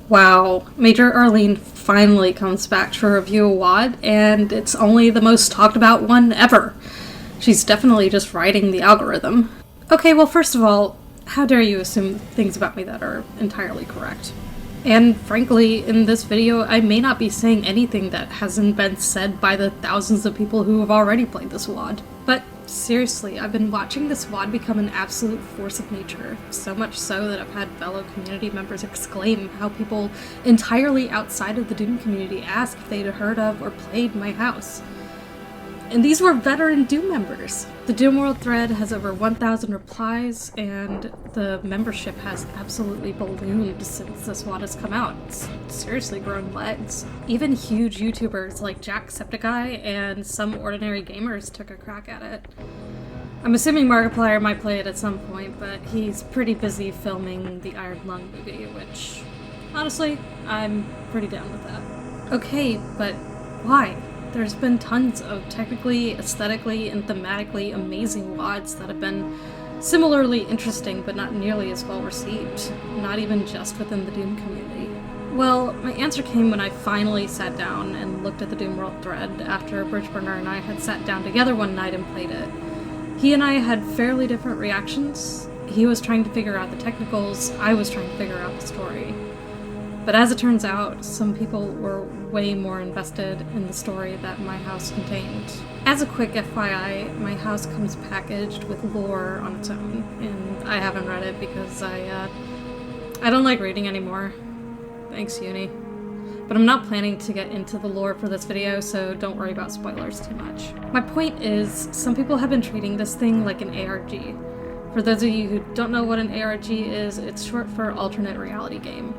Wow, Major Arlene finally comes back to review a WAD, and it's only the most talked about one ever. She's definitely just writing the algorithm. Okay, well, first of all, how dare you assume things about me that are entirely correct? And frankly, in this video, I may not be saying anything that hasn't been said by the thousands of people who have already played this WAD. But seriously, I've been watching this WAD become an absolute force of nature, so much so that I've had fellow community members exclaim how people entirely outside of the Doom community ask if they'd heard of or played my house. And these were veteran Doom members. The Doom World thread has over 1,000 replies, and the membership has absolutely ballooned since this WAD has come out. It's seriously grown legs. Even huge YouTubers like Jacksepticeye and some ordinary gamers took a crack at it. I'm assuming Markiplier might play it at some point, but he's pretty busy filming the Iron Lung movie, which, honestly, I'm pretty down with that. Okay, but why? There's been tons of technically, aesthetically, and thematically amazing WADs that have been similarly interesting but not nearly as well received, not even just within the Doom community. Well, my answer came when I finally sat down and looked at the Doom World thread after Bridgeburner and I had sat down together one night and played it. He and I had fairly different reactions. He was trying to figure out the technicals, I was trying to figure out the story. But as it turns out, some people were way more invested in the story that my house contained. As a quick FYI, my house comes packaged with lore on its own, and I haven't read it because I don't like reading anymore. Thanks, Uni. But I'm not planning to get into the lore for this video, so don't worry about spoilers too much. My point is, some people have been treating this thing like an ARG. For those of you who don't know what an ARG is, it's short for alternate reality game.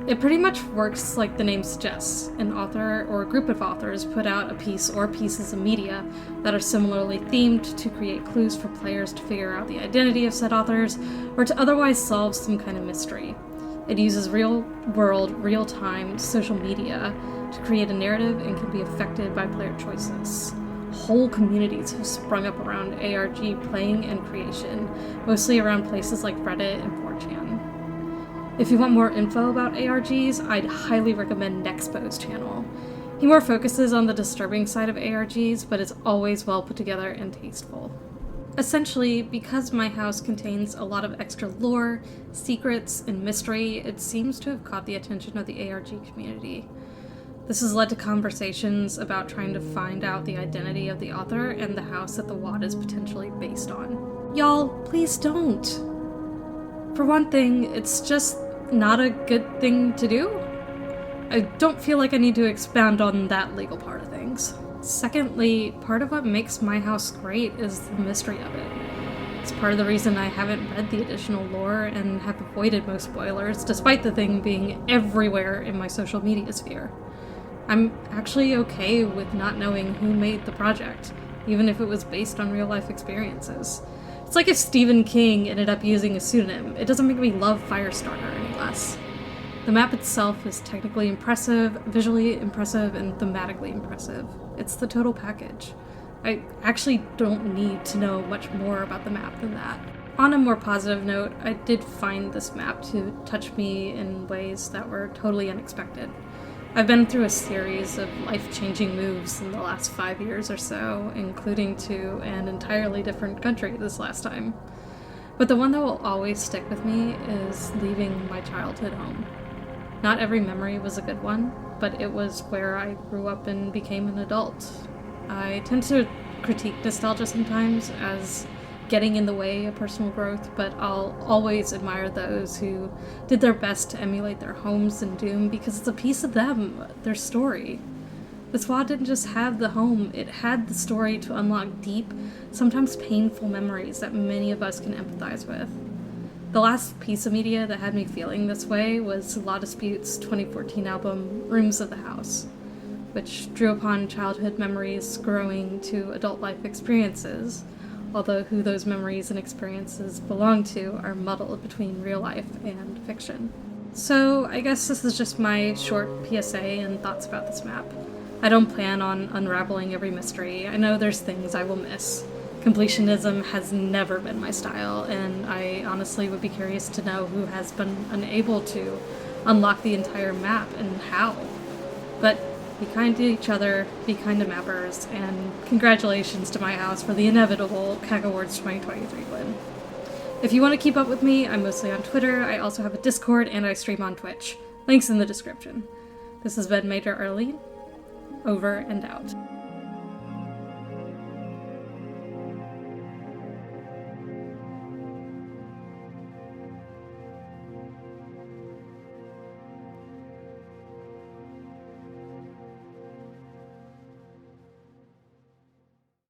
It pretty much works like the name suggests. An author or a group of authors put out a piece or pieces of media that are similarly themed to create clues for players to figure out the identity of said authors, or to otherwise solve some kind of mystery. It uses real-world, real-time social media to create a narrative and can be affected by player choices. Whole communities have sprung up around ARG playing and creation, mostly around places like Reddit and 4chan. If you want more info about ARGs, I'd highly recommend Nexpo's channel. He more focuses on the disturbing side of ARGs, but is always well put together and tasteful. Essentially, because my house contains a lot of extra lore, secrets, and mystery, it seems to have caught the attention of the ARG community. This has led to conversations about trying to find out the identity of the author and the house that the WAD is potentially based on. Y'all, please don't! For one thing, it's just not a good thing to do. I don't feel like I need to expound on that legal part of things. Secondly, part of what makes my house great is the mystery of it. It's part of the reason I haven't read the additional lore and have avoided most spoilers, despite the thing being everywhere in my social media sphere. I'm actually okay with not knowing who made the project, even if it was based on real-life experiences. It's like if Stephen King ended up using a pseudonym. It doesn't make me love Firestarter any less. The map itself is technically impressive, visually impressive, and thematically impressive. It's the total package. I actually don't need to know much more about the map than that. On a more positive note, I did find this map to touch me in ways that were totally unexpected. I've been through a series of life-changing moves in the last 5 years or so, including to an entirely different country this last time. But the one that will always stick with me is leaving my childhood home. Not every memory was a good one, but it was where I grew up and became an adult. I tend to critique nostalgia sometimes as getting in the way of personal growth, but I'll always admire those who did their best to emulate their homes in Doom because it's a piece of them, their story. This WAD didn't just have the home, it had the story to unlock deep, sometimes painful memories that many of us can empathize with. The last piece of media that had me feeling this way was La Dispute's 2014 album, Rooms of the House, which drew upon childhood memories growing to adult life experiences, although who those memories and experiences belong to are muddled between real life and fiction. So I guess this is just my short PSA and thoughts about this map. I don't plan on unraveling every mystery. I know there's things I will miss. Completionism has never been my style, and I honestly would be curious to know who has been unable to unlock the entire map and how. But be kind to each other, be kind to mappers, and congratulations to my house for the inevitable CAG Awards 2023 win. If you want to keep up with me, I'm mostly on Twitter, I also have a Discord, and I stream on Twitch. Links in the description. This has been Major Arlene. Over and out.